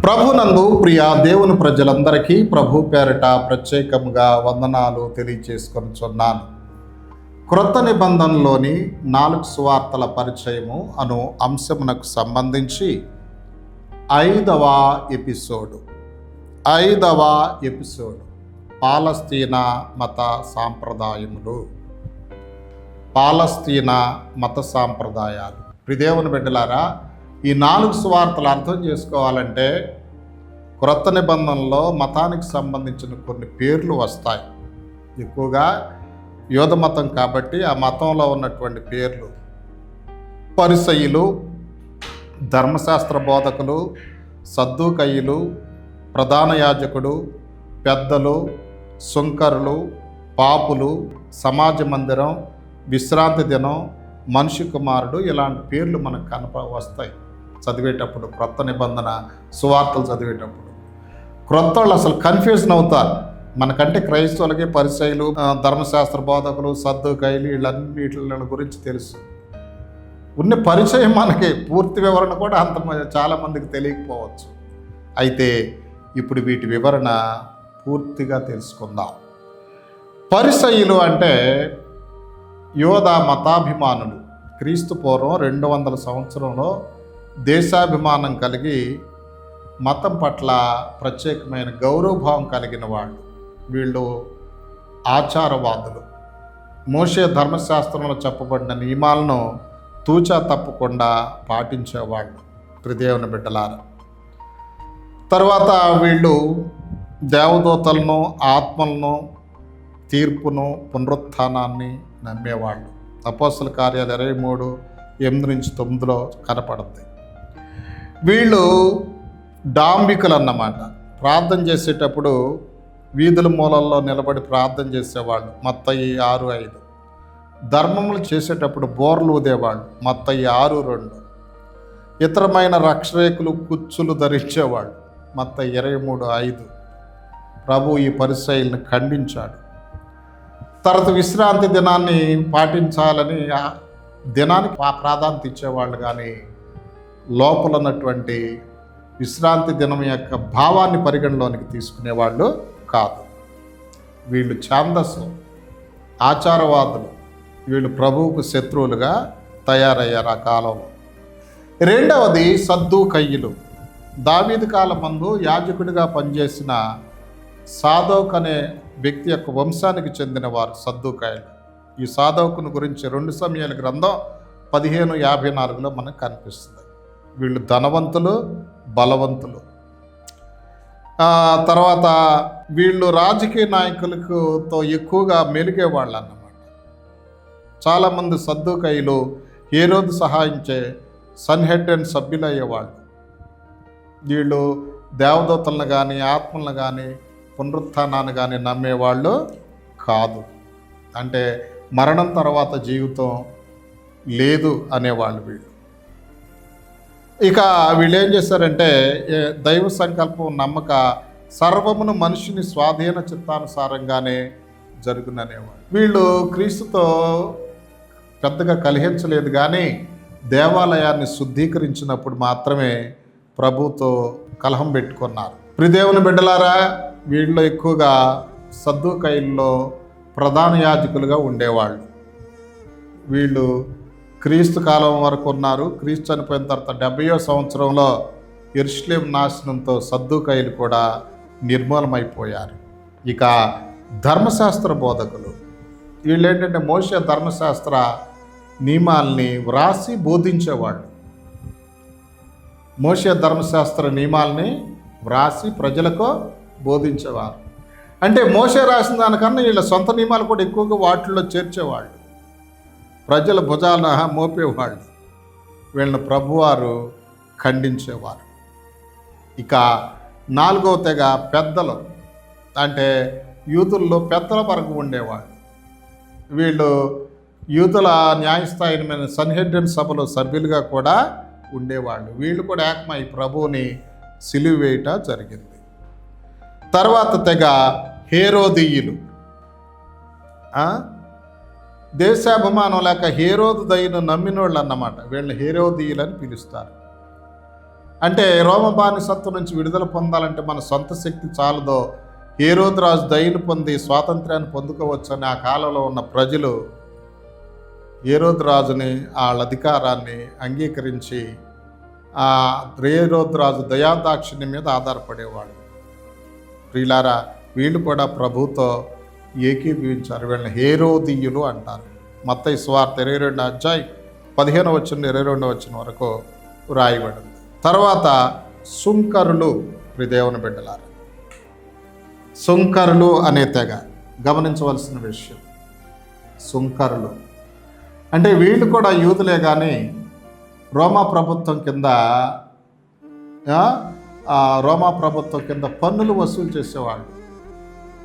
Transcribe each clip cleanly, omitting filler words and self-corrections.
ప్రభునందు ప్రియ దేవుని ప్రజలందరికీ ప్రభు పేరిట ప్రత్యేకంగా వందనాలు తెలియచేసుకొనిచున్నాను. క్రొత్త నిబంధనలోని 4 సువార్తల పరిచయము అను అంశమునకు సంబంధించి ఐదవ ఎపిసోడ్ పాలస్తీనా మత సాంప్రదాయములు. పాలస్తీనా మత సాంప్రదాయాలు. ప్రియదేవుని బిడ్డలారా, ఈ 4 సువార్తలు అర్థం చేసుకోవాలంటే క్రొత్త నిబంధనలో మతానికి సంబంధించిన కొన్ని పేర్లు వస్తాయి. ఎక్కువగా యూద మతం కాబట్టి ఆ మతంలో ఉన్నటువంటి పేర్లు పరిసయ్యులు, ధర్మశాస్త్ర బోధకులు, సద్దూకయ్యులు, ప్రధాన యాజకుడు, పెద్దలు, సుంకరులు, పాపులు, సమాజ మందిరం, విశ్రాంతి దినం, మనిషి కుమారుడు, ఇలాంటి పేర్లు మనకు వస్తాయి చదివేటప్పుడు. క్రొత్త నిబంధన సువార్తలు చదివేటప్పుడు క్రొత్త వాళ్ళు అసలు కన్ఫ్యూజన్ అవుతారు. మనకంటే క్రైస్తవులకి పరిసయ్యులు, ధర్మశాస్త్ర బోధకులు, సద్దూకయ్యులు వీళ్ళ గురించి తెలుసు. ఉన్న పరిచయం మనకి పూర్తి వివరణ కూడా చాలామందికి తెలియకపోవచ్చు. అయితే ఇప్పుడు వీటి వివరణ పూర్తిగా తెలుసుకుందాం. పరిసయ్యులు అంటే యూద మతాభిమానులు. క్రీస్తు పూర్వం 200 సంవత్సరంలో దేశాభిమానం కలిగి మతం పట్ల ప్రత్యేకమైన గౌరవభావం కలిగిన వాళ్ళు. వీళ్ళు ఆచారవాదులు. మోషే ధర్మశాస్త్రంలో చెప్పబడిన నియమాలను తూచా తప్పకుండా పాటించేవాళ్ళు. ప్రియదేవుని బిడ్డలారా, తర్వాత వీళ్ళు దేవదూతలను, ఆత్మలను, తీర్పును, పునరుత్థానాన్ని నమ్మేవాళ్ళు. అపోస్తల కార్యాలు 23:8-9 కనపడుతుంది. వీళ్ళు డాంబికులు అన్నమాట. ప్రార్థన చేసేటప్పుడు వీధుల మూలల్లో నిలబడి ప్రార్థన చేసేవాళ్ళు. మత్తయి 6:5. ధర్మములు చేసేటప్పుడు బోర్లు ఊదేవాళ్ళు. మత్తయి 6:2. ఇతరమైన రక్షరేకులు, కుచ్చులు ధరించేవాళ్ళు. మత్తయి 23:5. ప్రభు ఈ పరిసయ్యులను ఖండించాడు. తర్వాత విశ్రాంతి దినాన్ని పాటించాలని ఆ దినానికి ప్రాధాన్యత ఇచ్చేవాళ్ళు, కానీ లోపల ఉన్నటువంటి విశ్రాంతి దినం యొక్క భావాన్ని పరిగణలోనికి తీసుకునేవాళ్ళు కాదు. వీళ్ళు ఛాందస్సు, ఆచారవాదులు. వీళ్ళు ప్రభువుకు శత్రువులుగా తయారయ్యారు ఆ కాలంలో. రెండవది సద్దూకయ్యులు. దావీదు కాలం ముందు యాజకుడిగా పనిచేసిన సాదోక్ అనే వ్యక్తి యొక్క వంశానికి చెందినవారు సద్దూకయ్యులు. ఈ సాదోకును గురించి 2 సమయాల గ్రంథం 15:54 మనకు కనిపిస్తుంది. వీళ్ళు ధనవంతులు, బలవంతులు. తర్వాత వీళ్ళు రాజకీయ నాయకులతో ఎక్కువగా మెలిగేవాళ్ళు అన్నమాట. చాలామంది సద్దూకయ్యులు హేరోదు సహాయించే సన్హెడ్రన్ సభ్యులు అయ్యేవాళ్ళు. వీళ్ళు దేవదూతలను కానీ, ఆత్మలను కానీ, పునరుత్థానాన్ని కానీ నమ్మేవాళ్ళు కాదు. అంటే మరణం తర్వాత జీవితం లేదు అనేవాళ్ళు వీళ్ళు. ఇక వీళ్ళు ఏం చేశారంటే దైవ సంకల్పం నమ్మక సర్వమును మనిషిని స్వాధీన చిత్తానుసారంగానే జరుగుననేవాళ్ళు. వీళ్ళు క్రీస్తుతో పెద్దగా కలహించలేదు, కానీ దేవాలయాన్ని శుద్ధీకరించినప్పుడు మాత్రమే ప్రభుతో కలహం పెట్టుకున్నారు. ప్రియదేవుని బిడ్డలారా, వీళ్ళు ఎక్కువగా సద్దూకయ్యుల్లో ప్రధాన యాజకులుగా ఉండేవాళ్ళు. వీళ్ళు క్రీస్తు కాలం వరకు ఉన్నారు. క్రీస్తు చనిపోయిన తర్వాత 70వ సంవత్సరంలో యెరూషలేము నాశనంతో సద్దూకయ్యులు కూడా నిర్మూలమైపోయారు. ఇక ధర్మశాస్త్ర బోధకులు. వీళ్ళు ఏంటంటే మోషే ధర్మశాస్త్ర నియమాల్ని వ్రాసి బోధించేవాళ్ళు. మోషే ధర్మశాస్త్ర నియమాల్ని వ్రాసి ప్రజలకు బోధించేవారు. అంటే మోషే రాసిన దానికన్నా వీళ్ళ సొంత నియమాలు కూడా ఎక్కువగా వాటిల్లో చేర్చేవాళ్ళు. ప్రజల భుజాలను మోపేవాళ్ళు. వీళ్ళని ప్రభువారు ఖండించేవారు. ఇక 4వ తెగ పెద్దలు. అంటే యూదుల్లో పెద్దల వరకు ఉండేవాళ్ళు. వీళ్ళు యూదుల న్యాయస్థాయిమైన సన్హెడ్రన్ సభలో సభ్యులుగా కూడా ఉండేవాళ్ళు. వీళ్ళు కూడా ఏకమై ప్రభువుని సిలువ వేయట జరిగింది. తర్వాత తెగ హేరోదీయులు. దేశాభిమానం లేక హేరోదు దయను నమ్మినోళ్ళు అన్నమాట. వీళ్ళని హేరోదీయులని పిలుస్తారు. అంటే రోమ బానిసత్వం నుంచి విడుదల పొందాలంటే మన సొంత శక్తి చాలదో, హేరోదు రాజు దయను పొంది స్వాతంత్ర్యాన్ని పొందుకోవచ్చని ఆ కాలంలో ఉన్న ప్రజలు హేరోదు రాజుని వాళ్ళ అధికారాన్ని అంగీకరించి ఆ హేరోదు రాజు దయాదాక్షిణ్యం మీద ఆధారపడేవాడు. ప్రియులారా, వీళ్ళు కూడా ప్రభుతో ఏకీభవించారు. వీళ్ళని హేరోదీయులు అంటారు. మత్తయి సువార్త 22 అధ్యాయం 15 వచనం 22 వచనం వరకు రాయబడింది. తర్వాత సుంకరులు, దేవుని బిడ్డలారా, సుంకరులు అనే తెగ గమనించవలసిన విషయం. సుంకరులు అంటే వీళ్ళు కూడా యూదులే, కానీ రోమా ప్రభుత్వం కింద పన్నులు వసూలు చేసేవాళ్ళు.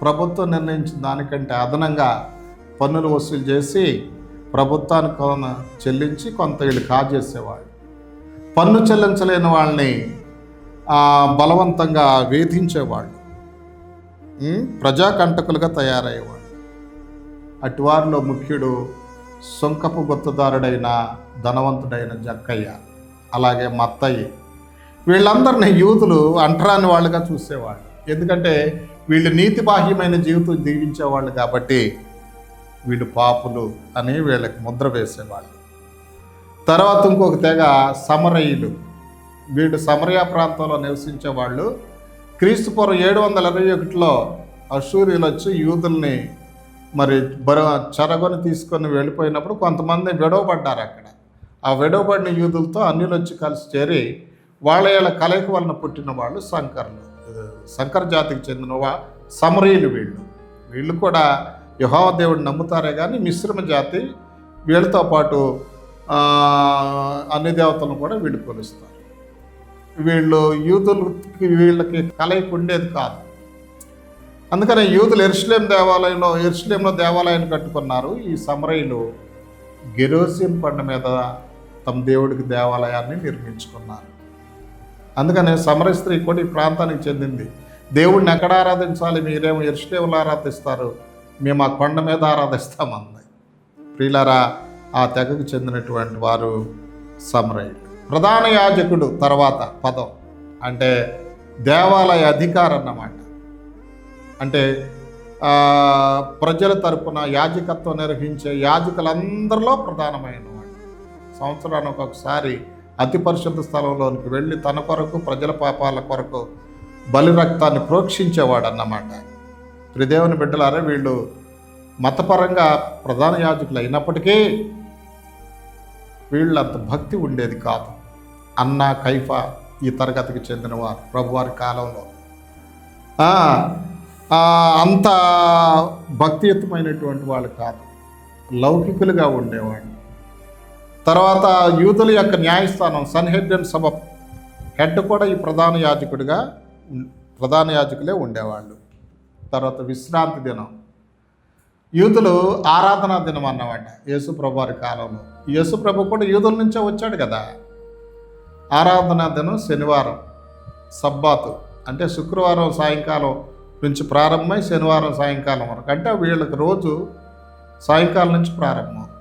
ప్రభుత్వం నిర్ణయించిన దానికంటే అదనంగా పన్నులు వసూలు చేసి ప్రభుత్వానికి చెల్లించి కొంత వీళ్ళు కాజేసేవాళ్ళు. పన్ను చెల్లించలేని వాళ్ళని బలవంతంగా వేధించేవాళ్ళు, ప్రజాకంటకులుగా తయారయ్యేవాళ్ళు. అటువారిలో ముఖ్యుడు సొంకపు గుత్తదారుడైన ధనవంతుడైన జక్కయ్య, అలాగే మత్తయ్య. వీళ్ళందరినీ యూదులు అంటరాని వాళ్ళుగా చూసేవాళ్ళు. ఎందుకంటే వీళ్ళు నీతిబాహ్యమైన జీవితం జీవించేవాళ్ళు కాబట్టి వీళ్ళు పాపులు అని వీళ్ళకి ముద్ర వేసేవాళ్ళు. తర్వాత ఇంకొక తెగ సమరయులు. వీళ్ళు సమరయ ప్రాంతంలో నివసించేవాళ్ళు. క్రీస్తుపూర్వం 721లో అశూరీయులు వచ్చి యూదుల్ని చెరగొని తీసుకొని వెళ్ళిపోయినప్పుడు కొంతమంది విడవబడ్డారు అక్కడ. ఆ విడవబడిన యూదులతో అన్యులు వచ్చి కలిసి చేరి వాళ్ళ కలయిక వలన పుట్టిన వాళ్ళు సంకరులు, సంకర జాతికి చెందిన సమరయులు. వీళ్ళు కూడా యెహోవా దేవుడిని నమ్ముతారే కానీ మిశ్రమ జాతి. వీళ్ళతో పాటు అన్ని దేవతలను కూడా వీళ్ళు కొలుస్తారు. వీళ్ళకి కలయిక ఉండేది కాదు. అందుకని యూదులు ఎరుషలేంలో దేవాలయాన్ని కట్టుకున్నారు. ఈ సమరయులు గెరోసిం కొండ మీద తమ దేవుడికి దేవాలయాన్ని నిర్మించుకున్నారు. అందుకని సమరయ స్త్రీ కూడా ఈ ప్రాంతానికి చెందింది. దేవుడిని ఎక్కడ ఆరాధించాలి, మీరేమో ఎరుషలేంలో ఆరాధిస్తారు, మేము ఆ కొండ మీద ఆరాధిస్తామంది. ప్రియులారా, ఆ తెగకు చెందినటువంటి వారు సమరయులు. ప్రధాన యాజకుడు తర్వాత పదం అంటే దేవాలయ అధికారం అన్నమాట. అంటే ప్రజల తరపున యాజకత్వం నిర్వహించే యాజకులందరిలో ప్రధానమైన వాడు. సంవత్సరానికి ఒకసారి అతి పరిశుద్ధ స్థలంలోనికి వెళ్ళి తన కొరకు ప్రజల పాపాల కొరకు బలి రక్తాన్ని ప్రోక్షించేవాడు అన్నమాట. దేవుని బిడ్డలారా, వీళ్ళు మతపరంగా ప్రధాన యాజకులు అయినప్పటికీ వీళ్ళంత భక్తి ఉండేది కాదు. అన్న కైఫా ఈ తరగతికి చెందినవారు ప్రభువారి కాలంలో అంత భక్తియుతమైనటువంటి వాళ్ళు కాదు, లౌకికులుగా ఉండేవాళ్ళు. తర్వాత యూదుల యొక్క న్యాయస్థానం సన్హెడ్రిన్ సభ హెడ్ కూడా ఈ ప్రధాన యాజకులే ఉండేవాళ్ళు. తర్వాత విశ్రాంతి దినం, యూదులు ఆరాధనా దినం అన్నమాట. యేసుప్రభు వారి కాలంలో యేసుప్రభు కూడా యూదుల నుంచే వచ్చాడు కదా. ఆరాధనా దినం శనివారం, సబ్బాతు అంటే శుక్రవారం సాయంకాలం నుంచి ప్రారంభమై శనివారం సాయంకాలం వరకు. అంటే వీళ్ళకి రోజు సాయంకాలం నుంచి ప్రారంభమవుతుంది.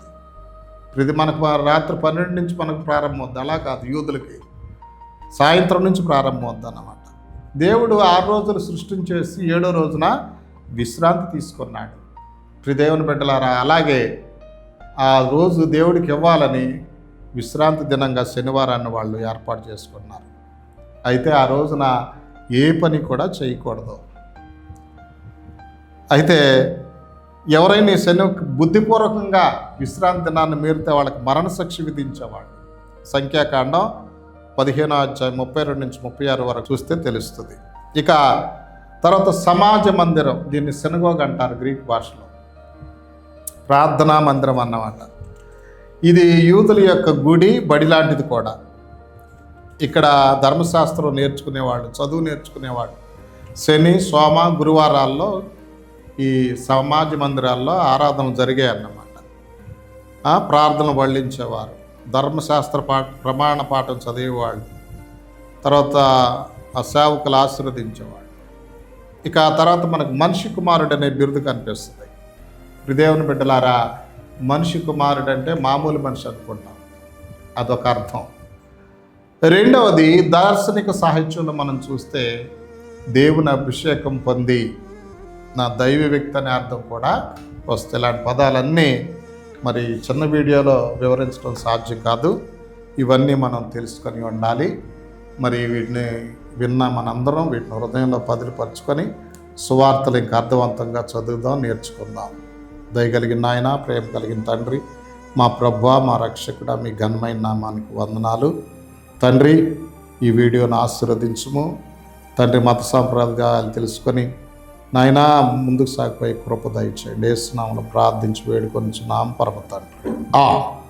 ఇది మనకు రాత్రి 12 నుంచి మనకు ప్రారంభమవుద్ది. అలా కాదు, యూదులకి సాయంత్రం నుంచి ప్రారంభమవుద్ది అన్నమాట. దేవుడు 6 రోజులు సృష్టించేసి 7వ రోజున విశ్రాంతి తీసుకున్నాడు. దేవుని బిడ్డలారా, అలాగే ఆ రోజు దేవుడికి ఇవ్వాలని విశ్రాంతి దినంగా శనివారాన్ని వాళ్ళు ఏర్పాటు చేసుకున్నారు. అయితే ఆ రోజున ఏ పని కూడా చేయకూడదు. అయితే ఎవరైనా బుద్ధిపూర్వకంగా విశ్రాంతి దినాన్ని మీరితే వాళ్ళకి మరణశిక్ష విధించేవాడు. సంఖ్యాకాండం 15వ అధ్యాయం 32 నుంచి 36 వరకు చూస్తే తెలుస్తుంది. ఇక తర్వాత సమాజ మందిరం, దీన్ని సినగోగ్ అంటారు గ్రీక్ భాషలో, ప్రార్థనా మందిరం అన్నమాట. ఇది యూదుల యొక్క గుడి, బడి లాంటిది కూడా. ఇక్కడ ధర్మశాస్త్రం నేర్చుకునేవాళ్ళు, చదువు నేర్చుకునేవాళ్ళు. శని, సోమ, గురువారాల్లో ఈ సమాజ మందిరాల్లో ఆరాధన జరిగాయి అన్నమాట. ప్రార్థన వల్లించేవారు, ధర్మశాస్త్ర ప్రమాణ పాఠం చదివేవాళ్ళు, తర్వాత ఆ సేవకులు ఆశీర్వదించేవాళ్ళు. ఇక ఆ తర్వాత మనకు మనిషి కుమారుడు అనే బిరుదు కనిపిస్తుంది. దేవుని బిడ్డలారా, మనిషి కుమారుడు అంటే మామూలు మనిషి అనుకుంటాం, అదొక అర్థం. రెండవది దార్శనిక సాహిత్యంలో మనం చూస్తే దేవుని అభిషేకం పొంది నా దైవ వ్యక్తి అనే అర్థం కూడా వస్తాయి. ఇలాంటి పదాలన్నీ మరి చిన్న వీడియోలో వివరించడం సాధ్యం కాదు. ఇవన్నీ మనం తెలుసుకొని ఉండాలి. మరి వీటిని విన్న మనందరం వీటిని హృదయంలో పదిలిపరుచుకొని సువార్తలు ఇంకా అర్థవంతంగా చదువుదాం, నేర్చుకుందాం. దయగలిగిన నాయన, ప్రేమ కలిగిన తండ్రి, మా ప్రభువా, మా రక్షకుడా, మీ ఘనమైన నామానికి వందనాలు. తండ్రి, ఈ వీడియోను ఆశీర్వదించుము తండ్రి. మత సాంప్రదాయాలు తెలుసుకొని నాయనా ముందుకు సాగిపోయి కృప దయచేయండి. యేసు నామములో ప్రార్థించి వేడుకొనిచున్నాము పరమ తండ్రి.